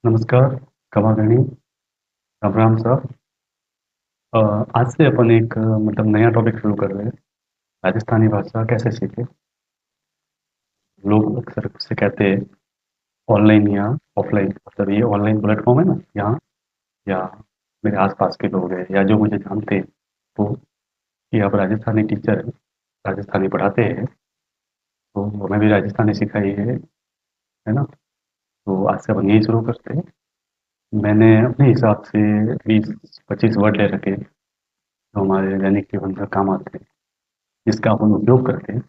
नमस्कार, कमागणी, राम राम साहब। आज से अपन एक मतलब नया टॉपिक शुरू कर रहे हैं। राजस्थानी भाषा कैसे सीखे। लोग अक्सर से कहते हैं ऑनलाइन या ऑफलाइन, मतलब ये ऑनलाइन प्लेटफॉर्म है ना यहाँ, या मेरे आसपास के लोग हैं या जो मुझे जानते हैं, तो ये आप राजस्थानी टीचर हैं, राजस्थानी पढ़ाते हैं, तो हमें भी राजस्थानी सिखाई है ना। तो आज से अपन यही शुरू करते हैं। मैंने अपने हिसाब से 20-25 वर्ड ले रखे हैं, जो हमारे दैनिक जीवन का काम आते हैं, जिसका अपन उपयोग करते हैं।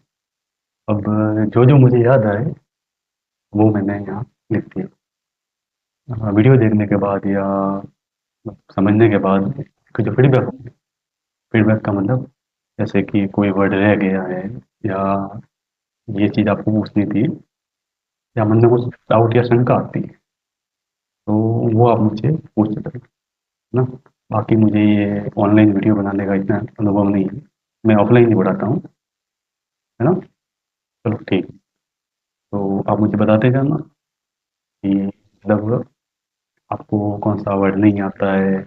अब जो जो मुझे याद आए वो मैंने यहाँ लिख दिया। वीडियो देखने के बाद या समझने के बाद उसके जो फीडबैक होंगे, फीडबैक का मतलब जैसे कि कोई वर्ड रह गया है, या ये चीज़ आपको पूछनी थी, या मन में कुछ डाउट या शंका आती है, तो वो आप मुझे पूछ सकते हैं ना। बाकी मुझे ये ऑनलाइन वीडियो बनाने का इतना अनुभव नहीं है, मैं ऑफलाइन ही पढ़ाता हूँ, है ना। चलो ठीक। तो आप मुझे बताते जाना कि मतलब आपको कौन सा वर्ड नहीं आता है,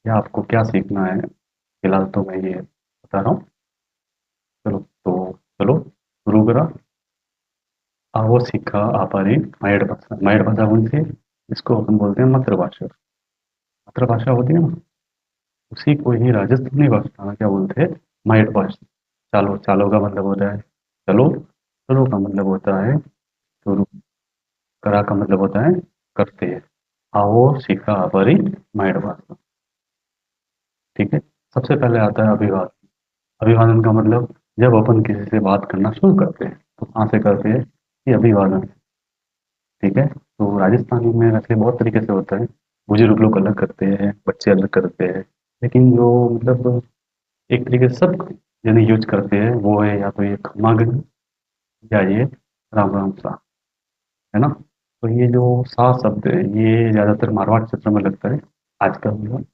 या आपको क्या सीखना है। फिलहाल तो मैं ये बता रहा हूँ। चलो तो चलो शुरू करा। आओ सीखा आपारी माइड भाषा कौन सी है? इसको अपन बोलते हैं मातृभाषा। मातृभाषा होती है ना, उसी को ही राजस्थानी भाषा में क्या बोलते हैं? माइड भाषा। चालो, चालो का मतलब होता है चलो, चलो का मतलब होता है शुरू, करा का मतलब होता है करते हैं। आओ सीखा आपारी माइड भाषा। ठीक है। सबसे पहले आता है अभिवादन। अभिवादन का मतलब जब अपन किसी से बात करना शुरू करते हैं तो कहाँ से करते हैं? ये अभिवादन। ठीक है। तो राजस्थानी में वैसे बहुत तरीके से होता है। बुजुर्ग लोग अलग करते हैं, बच्चे अलग करते हैं, लेकिन जो मतलब एक तरीके से सब जने यूज करते हैं वो है या तो ये खमागन, या ये राम राम सा, है ना। तो ये जो सा शब्द है ये ज्यादातर मारवाड़ क्षेत्र में लगता है, आजकल मतलब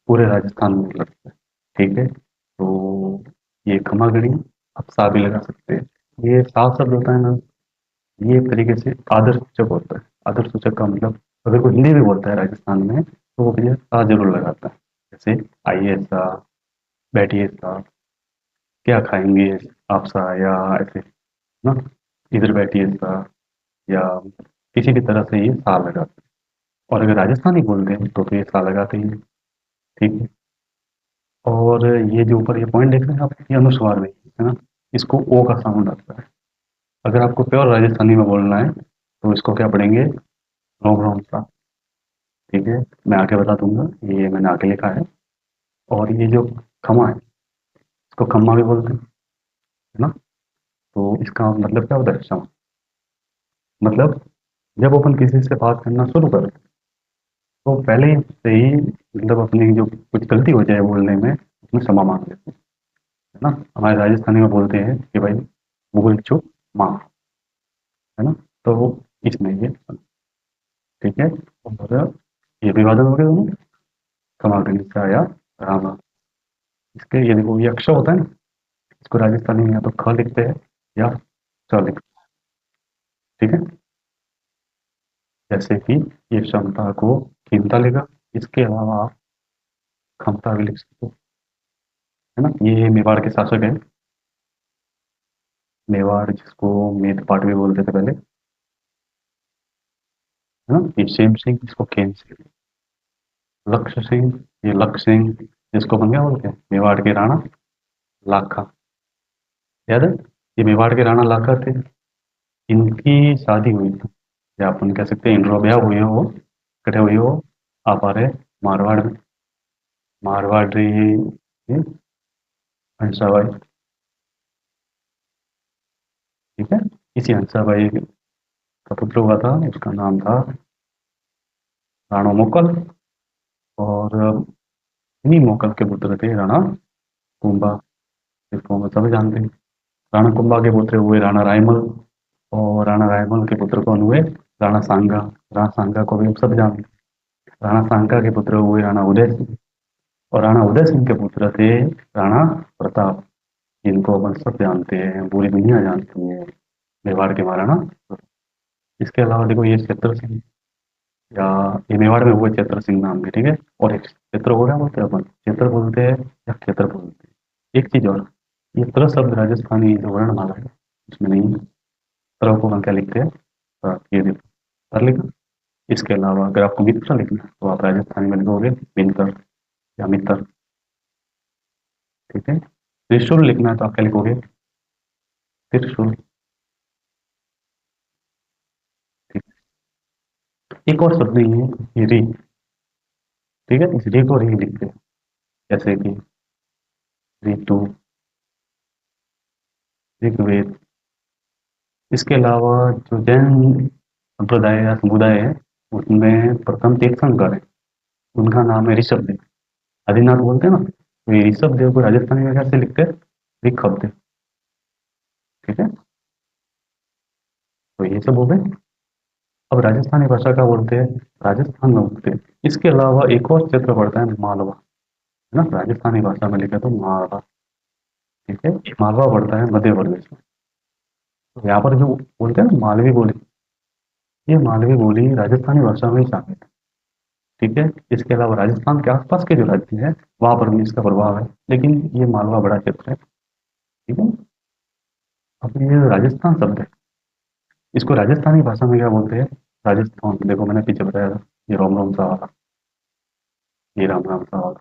पूरे राजस्थान में लगता है। ठीक है। तो ये खमागणी आप सा भी लगा सकते हैं। ये सा शब्द होता है ना, ये एक तरीके से आदर सूचक होता है। आदर सूचक का मतलब अगर कोई हिंदी भी बोलता है राजस्थान में तो वो भैया सा जरूर लगाता है। जैसे आइए सा, बैठिए सा, क्या खाएंगे आप सा, या ऐसे ना, इधर बैठिए सा, या किसी भी तरह से ये सा लगाते हैं। और अगर राजस्थानी बोलते हैं तो ये सा लगाते ही हैं। ठीक है। और ये जो ऊपर ये पॉइंट देख रहे हैं आप, ये अनुस्वार में है ना, इसको ओ का साउंड आता है। अगर आपको प्योर राजस्थानी में बोलना है तो इसको क्या पढ़ेंगे? रोम रोम सा। ठीक है। मैं आगे बता दूंगा, ये मैंने आगे लिखा है। और ये जो खमा है, इसको खम्मा भी बोलते हैं, है ना। तो इसका मतलब क्या होता है? क्षमा। मतलब जब अपन किसी से बात करना शुरू करें तो पहले से ही मतलब अपनी जो कुछ गलती हो जाए बोलने में उसमें क्षमा मांग लेते हैं, है ना। हमारे राजस्थानी में बोलते हैं कि भाई भूल चूक माफ, है ना। तो इसमें ये ठीक है। और ये विवादन हो गए दोनों, क्षमा करने से आया राम राम। इसके ये देखो, ये अक्षर होता है ना, इसको राजस्थानी में या तो ख लिखते हैं या च लिखते हैं। ठीक है। जैसे कि ये क्षमता को कीमता लेगा, इसके अलावा आप क्षमता भी लिख सकते हो, है ना। ये मेवाड़ के शासक है, मेवाड़ जिसको मेद पाट भी बोलते थे पहले, है ना। ये शेम सिंह जिसको खेम सिंह, लक्ष्य सिंह, ये लक्ष्य सिंह जिसको अपन क्या बोलते हैं? मेवाड़ के राणा लाखा। याद है? ये मेवाड़ के राणा लाखा थे, इनकी शादी हुई थी, या अपन कह सकते हैं इंद्रो ब्याह हुई हो, इकट्ठे हुई हो आप आ रहे मारवाड़ में। मारवाड़ी ये हंसाबाई। ठीक है। इसी हंसाबाई का पुत्र हुआ था, उसका नाम था राणा मोकल। और इन्हीं मोकल के पुत्र थे राणा कुंभा, जिसको हम सभी जानते हैं। राणा कुंभा के पुत्र हुए राणा रायमल, और राणा रायमल के पुत्र कौन हुए? राणा सांगा। राणा सांगा को भी हम सब जानते हैं। राणा सांगा के पुत्र हुए राणा उदय सिंह, और राणा उदय सिंह के पुत्र थे राणा प्रताप, जिनको अपन सब जानते हैं, पूरी दुनिया जानती है, मेवाड़ के महाराणा। इसके अलावा देखो ये क्षेत्र सिंह, या ये मेवाड़ में हुए चैत्र सिंह नाम के, ठीक है। और एक क्षेत्र को क्या बोलते हैं अपन, क्षेत्र बोलते हैं या क्षेत्र बोलते हैं। एक चीज और, ये त्र शब्द राजस्थानी जो वर्णमाला है उसमें नहीं है। त्र को हम क्या लिखते हैं, ये देखो, तर लिखा। इसके अलावा अगर आपको मित्र लिखना है तो आप राजस्थानी में लिखोगे मिंतर या मित्र, ठीक है। त्रिशूल लिखना है तो आप क्या लिखोगे, त्रिशूल, ठीक। एक और शब्द नहीं है, ये री, ठीक है। इस री को री लिखते हैं, जैसे कि ऋतु, ऋग्वेद। इसके अलावा जो जैन संप्रदाय या समुदाय है उसमें प्रथम तीर्थंकर है, उनका नाम है ऋषभ देव। आदिनाथ बोलते हैं ना, तो ये ऋषभ देव को राजस्थानी में कैसे लिखते हैं, ऋषभ देव, ठीक है। तो ये सब हो गए। अब राजस्थानी भाषा का बोलते हैं, राजस्थान में बोलते हैं। इसके अलावा एक और क्षेत्र पड़ता है मालवा, है ना, राजस्थानी भाषा में लिखे तो मालवा, ठीक है। ये मालवा पड़ता है मध्य प्रदेश में। तो यहाँ पर जो बोलते हैं ना मालवी बोली, ये मालवी बोली राजस्थानी भाषा में ही शामिल है, ठीक है। इसके अलावा राजस्थान के आसपास के जो राज्य है वहां पर भी इसका प्रभाव है, लेकिन ये मालवा बड़ा क्षेत्र है, ठीक है। अब ये राजस्थान शब्द है, इसको राजस्थानी भाषा में क्या बोलते हैं, राजस्थान। देखो मैंने पीछे बताया था, ये रोम रोम सा वाला, ये राम राम सा वाला,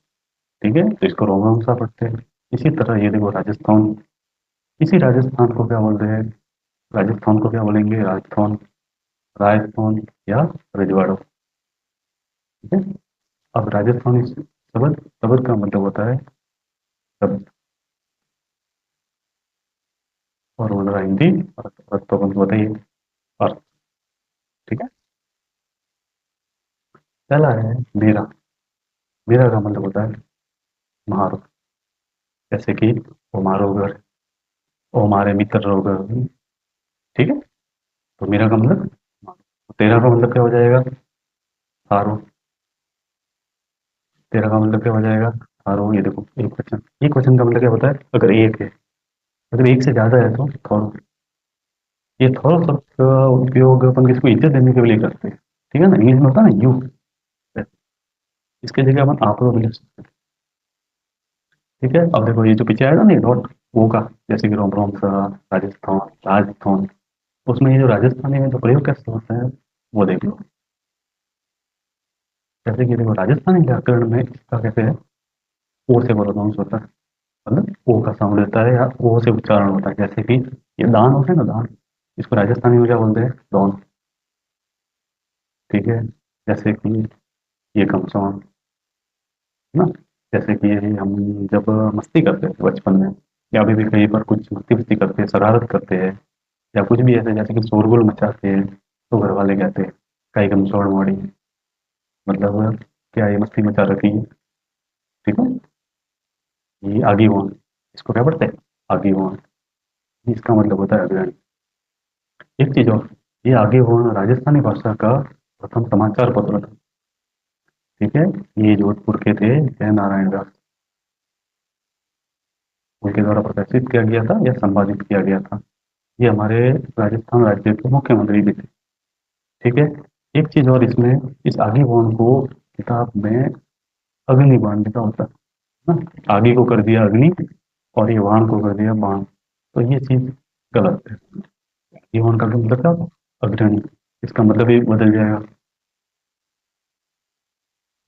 ठीक है। तो इसको रोम रोम सा पढ़ते हैं। इसी तरह ये देखो राजस्थान, इसी राजस्थान को क्या बोलते हैं, राजस्थान को क्या बोलेंगे, राजस्थान, राजस्थान या रजवाड़ो, ठीक है। अब राजस्थानी शब्द, शब्द का मतलब होता है शब्द, और बोल रहा हिंदी, अर्थ तो अपन को बताइए, अर्थ, ठीक है। पहला है मेरा, मेरा का मतलब होता है मारो, जैसे कि वो मारो घर, वो हमारे मित्र लोग, ठीक है। तो मेरा का मतलब मारो। तेरा का मतलब क्या हो जाएगा, हारो, तेरा का मतलब क्या हो जाएगा, हारो। ये देखो एक क्वेश्चन, एक क्वेश्चन का मतलब क्या होता है, अगर एक है, अगर एक से ज्यादा है तो थोड़ा, ये थोड़ा शब्द का उपयोग अपन किसको इज्जत देने के लिए करते हैं, ठीक है ना। इंग्लिश में होता है ना यू, इसके जगह अपन आप को भी लिख सकते हैं, ठीक है। अब देखो ये जो पीछे आएगा ना ये डॉट, वो का, जैसे कि रोम रोम सा, राजस्थान, राजस्थान, उसमें ये जो राजस्थानी में जो प्रयोग कैसे होता है वो देख लो। जैसे कि देखो राजस्थानी व्याकरण में इसका कैसे है, ओ से प्रोनाउंस होता है, मतलब ओ का साउंड देता है या ओ से उच्चारण होता है। जैसे कि ये दान होता है ना, दान, इसको राजस्थानी में क्या बोलते हैं, दौन, ठीक है। जैसे कि ये कमसौन, है ना। जैसे कि ये हम जब मस्ती करते थे बचपन में, या अभी भी कहीं पर कुछ मस्ती वस्ती करते हैं, शरारत करते हैं, या कुछ भी ऐसे जैसे कि शोरगुल मचाते हैं, तो घर वाले कहते हैं कई कमसौड़ मोड़ी, मतलब क्या ये मस्ती मचा रखी है, ठीक है। ये आगे वन, इसको क्या पढ़ते हैं, आगे वन, इसका मतलब होता है अग्रणी। एक चीज और, ये आगे वन राजस्थानी भाषा का प्रथम समाचार पत्र था, ठीक है। ये जोधपुर के थे जय नारायण दास, उनके द्वारा प्रकाशित किया गया था या संपादित किया गया था। ये हमारे राजस्थान राज्य के मुख्यमंत्री भी थे, ठीक है। एक चीज और इसमें, इस आगे वन को किताब में अग्नि बाण लिखा होता है ना, आगे को कर दिया अग्नि और ये वाण को कर दिया बाण, तो ये चीज गलत है। ये वाण का मतलब क्या होता है? अग्रणी, इसका मतलब ही बदल जाएगा,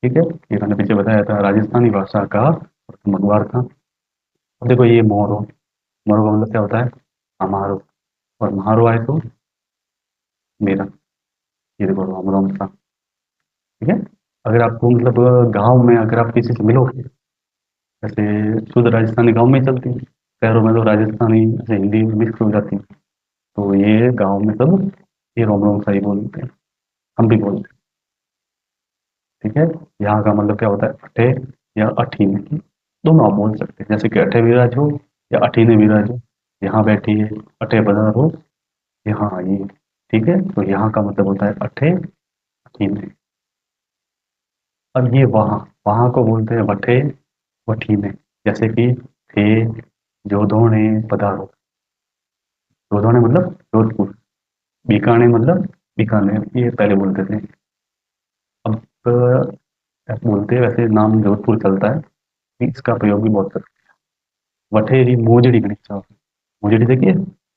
ठीक है। ये मैंने पीछे बताया था राजस्थानी भाषा का प्रथम अखबार था। अब देखो ये मोरो, मोरो का मतलब क्या होता है, हमारो, और म्हारो आए तो मेरा, ये देखो रोम रोम सा, ठीक है। अगर आपको मतलब गांव में अगर आप किसी से मिलोगे, जैसे शुद्ध राजस्थानी गांव में ही चलती है, शहरों में तो राजस्थानी ऐसे हिंदी मिक्स हो जाती है, तो ये गांव में सब ये रोम रोम सा ही बोलते हैं, हम भी बोलते हैं, ठीक है। यहाँ का मतलब क्या होता है, अठे या अठीने, दोनों आप बोल सकते हैं, जैसे कि अठे विराज हो या अठीने विराज हो, यहाँ बैठी है, अठे बाजार हो, यहाँ आई है, ठीक है। तो यहाँ का मतलब होता है अठे, अठीने। अब ये वहाँ, वहाँ को बोलते हैं वठे, वठीने, जैसे कि थे, जोधोने पधारो, जोधोने मतलब जोधपुर, बीकाने मतलब बीकानेर, ये पहले बोलते थे, बोलते हैं, वैसे नाम जोधपुर चलता है, लेकिन इसका प्रयोग भी बहुत करते हैं। वठेरी मोजड़ी गणित, मोजड़ी देखिए,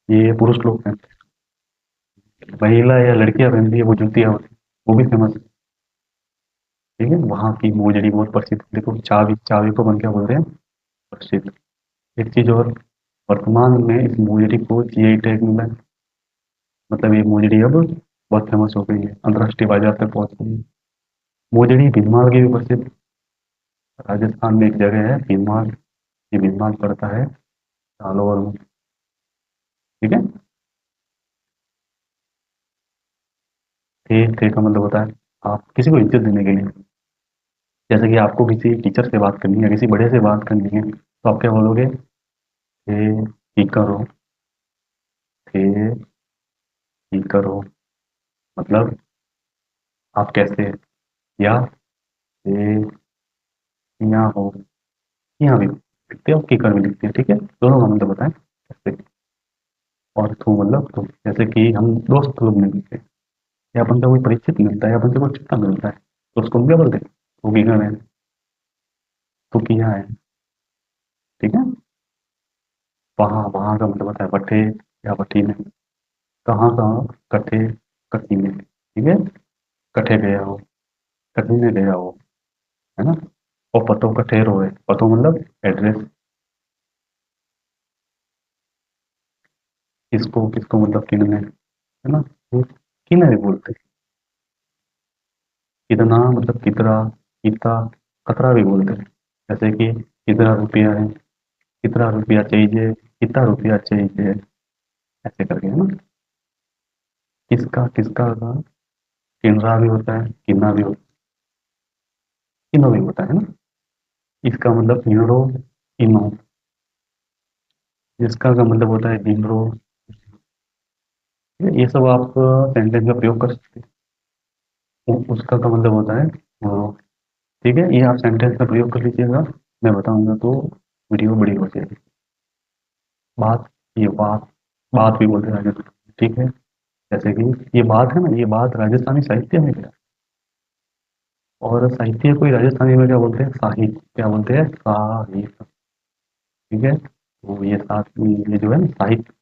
ये पुरुष लोग पहनते हैं, महिला या लड़कियां पहनती है वो जूतियां होती हैं, वो भी फेमस है। ठीक है, वहाँ की मोजड़ी बहुत प्रसिद्ध है। देखो चाबी, चाबी को बन क्या बोलते हैं, प्रसिद्ध। एक चीज और, वर्तमान में इस मोजड़ी को जीआई टैग मिला है। मतलब ये मोजड़ी अब बहुत फेमस हो गई है, अंतर्राष्ट्रीय बाजार तक पहुंच गई है। मोजड़ी भीनमाल की भी प्रसिद्ध, राजस्थान में एक जगह है भीनमाल, ये भीनमाल पड़ता है जालौर में। ठीक है, थे का मतलब होता है आप किसी को इज्जत देने के लिए। जैसे कि आपको किसी टीचर से बात करनी है, किसी बड़े से बात करनी है, तो आप क्या बोलोगे, थे, ठीक करो, थे, ठीक करो, मतलब आप कैसे हैं, या थे, यहाँ हो, यहाँ भी लिखते हो, कीकर भी लिखते हैं। ठीक है, दोनों का मतलब बताएं कैसे। और थू मतलब तुम, जैसे कि हम दोस्त लोग मिलते हैं, या अपन का कोई परिचित मिलता है, या अपन से कोई छुट्टा मिलता है, तो उसको हम क्या बोलते हैं, वो कीकर है, तू किया है। ठीक है, वहाँ, वहाँ का मतलब होता है बट्ठे या भट्टी में। कहाँ कहाँ, कट्ठे, कट्टी में। ठीक है, कट्ठे गया हो, कट्टी में गया हो, है ना। और पतो का ठहरो है, पतो मतलब एड्रेस। किसको, किसको मतलब किन में, है ना, तो किन भी बोलते हैं। कितना मतलब कितना, कितना, कतरा भी बोलते हैं। जैसे कि कितना रुपया है, कितना रुपया चाहिए, कितना रुपया चाहिए, ऐसे करके, है ना। किसका का किनरा भी होता है, किन्ना भी होता है, किनो भी होता है ना। इसका मतलब इनरो, इनो। जिसका का मतलब होता है इनरो। ये सब आप सेंटेंस में प्रयोग कर सकते हैं। उसका का मतलब होता है वो। ठीक है, ये आप सेंटेंस का प्रयोग कर लीजिएगा, मैं बताऊंगा तो वीडियो बड़ी हो जाएगी। बात, ये बात भी बोलते हैं राजस्थान में, ठीक है। जैसे कि ये बात है ना, ये बात राजस्थानी साहित्य में क्या, और साहित्य को ही राजस्थानी में क्या बोलते हैं, साहित्य, क्या बोलते हैं, साहित्य। ठीक है, तो ये साथ, ये जो है ना साहित्य,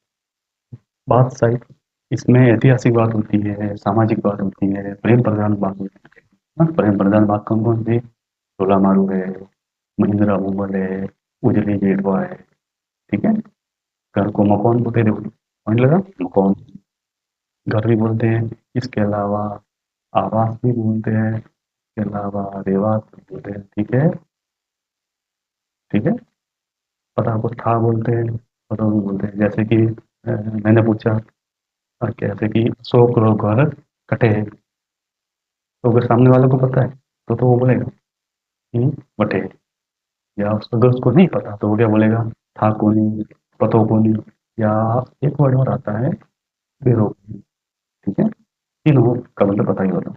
बात साहित्य, इसमें ऐतिहासिक बात होती है, सामाजिक बात होती है, प्रेम प्रधान बात होती है ना। प्रेम प्रधान बात कौन कौन सी, शोला मारू है, महिंद्रा मोबाइल है, उजली जेठवा है। ठीक है, घर को मकौन बोलते हैं, देखो पॉइंट लगा, मकौन, घर भी बोलते हैं। इसके अलावा आवास भी बोलते हैं, इसके अलावा रेवास भी बोलते हैं। ठीक है, ठीक है, पता को था बोलते हैं, पता भी बोलते हैं। जैसे कि मैंने पूछा, कैसे कि 100 करोड़ घर कटे हैं, तो अगर सामने वाले को पता है तो वो बोलेगा कि बटे हैं। या अगर उसको नहीं पता तो वो क्या बोलेगा, था को नहीं, पतो को नहीं, या एक वर्ड और आता है, बेरो। ठीक है, तीनों का मतलब पता ही होता।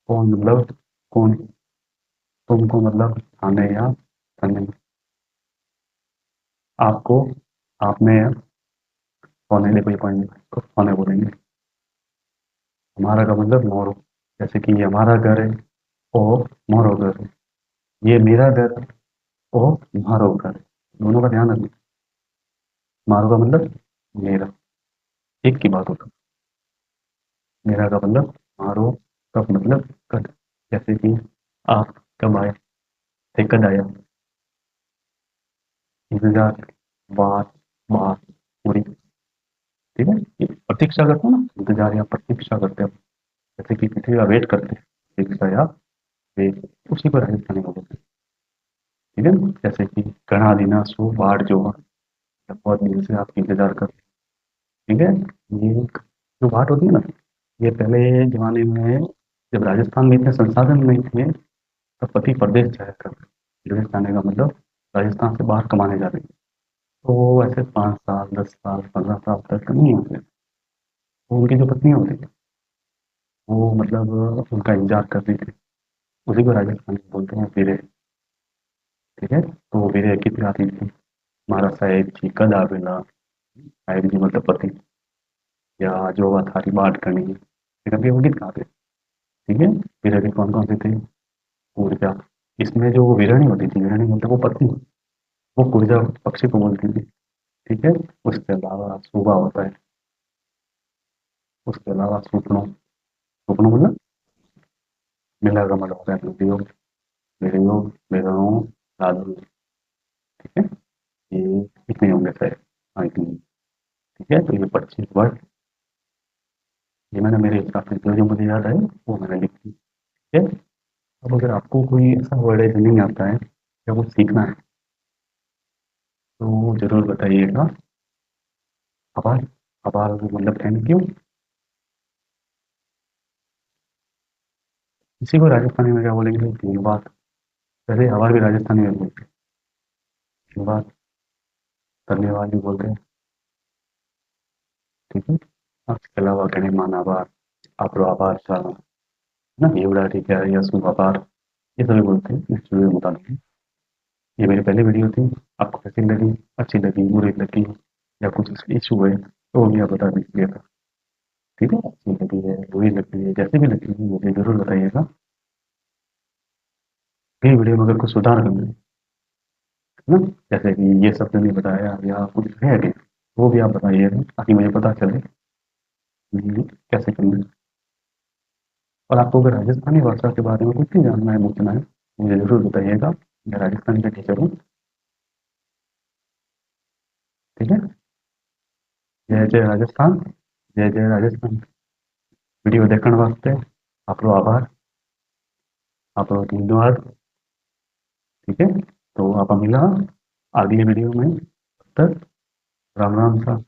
कौन मतलब कौन, तुमको मतलब खाने या खाने, आपको, आप में या होने, देखो ये पॉइंट को होने बोलेंगे। हमारा का मतलब मोरो, जैसे कि ये हमारा घर है, ओ मोरो घर है। ये मेरा घर है, ओ मारो घर है। दोनों का ध्यान रखना। मारो का मतलब मेरा, एक की बात होता है। मेरा का मतलब मारो, का मतलब कद। जैसे कि आप कब आए थे, कद आया, इंतजार, बात, बात पूरी। ठीक है, ये प्रतीक्षा करते हैं ना, इंतजार या प्रतीक्षा करते हैं, जैसे कि किसी का वेट करते हैं, प्रतीक्षा या वेट, उसी को राजस्थानी में बोलते हैं। ठीक है ना, जैसे कि घना दिना सो वाट जो, बहुत दिन से आप इंतजार कर। ठीक है, ये जो वाट होती है ना, ये पहले जमाने में जब राजस्थान में इतने संसाधन नहीं थे, तब पति प्रदेश जाया करते। प्रदेश जाने का मतलब राजस्थान से बाहर कमाने जाते थे। तो ऐसे 5 साल, 10 साल, 15 साल तक नहीं होते, तो उनकी जो पत्नियां होती थी, वो मतलब उनका इंतजार करती थी। उसी को राजस्थान में बोलते हैं वीरे। ठीक है, तो वो वीरे की आती थी, महाराज साहेब जी कद आवेला, साहेब जी मतलब पति, या जो थारी बाट करनी है, ये करके वो गीत गाते। ठीक है। विरणी कौन कौन सी थी? ऊर्जा। इसमें जो विरणी होती थी, विरणी बोलते वो पत्नी, वो ऊर्जा पक्षी को बोलती थी। ठीक है। उसके अलावा सुबह होता है। उसके अलावा सुपनो, सुपनो मतलब मिला कमल होता है, वियोग, वियोग, विरणु, लादू। ठीक है। ये इतने होंगे शायद। हाँ इतने। ठीक है, तो ये 25 वर्ड, ये मैंने मेरे हिसाब से जो जो मुझे याद है वो मैंने लिख दी। ठीक है। अब अगर आपको कोई ऐसा वर्ड है जो नहीं आता है या कुछ सीखना है तो जरूर बताइएगा। आभार। आभार मतलब थैंक यू। इसी को राजस्थानी में क्या बोलेंगे? धन्यवाद। वैसे आभार भी राजस्थानी में बोलते हैं। धन्यवाद, धन्यवाद भी बोलते हैं। ठीक है। इसके अलावा गणिमान आभार, आपरो आभार सारा, है ना, एवड़ा ठीक है, या शुभ आभार, ये सभी बोलते हैं। नेक्स्ट वीडियो में बता देंगे। ये मेरी पहली वीडियो थी, आपको कैसी लगी, अच्छी लगी, बुरी लगी, या कुछ इशू है तो वो भी आप बता दीजिएगा। ठीक है, अच्छी लगी है, बुरी लगी है, जैसे भी लगी है मुझे जरूर बताइएगा। अगली वीडियो में अगर कुछ सुधार करना है ना, जैसे कि ये शब्द नहीं बताया या कुछ है अभी, वो भी आप बताइएगा ताकि मुझे पता चले कि कैसे करना है। और आपको अगर राजस्थानी भाषा के बारे में कुछ भी जानना है, पूछना है, मुझे ज़रूर बताइएगा। मैं राजस्थानी का टीचर हूँ। ठीक है। जय जय राजस्थान। जय जय राजस्थान। वीडियो देखने वास्ते आपको आभार, आपको धन्यवाद। ठीक है। तो आप मिला अगली वीडियो में। तब तक राम राम सा।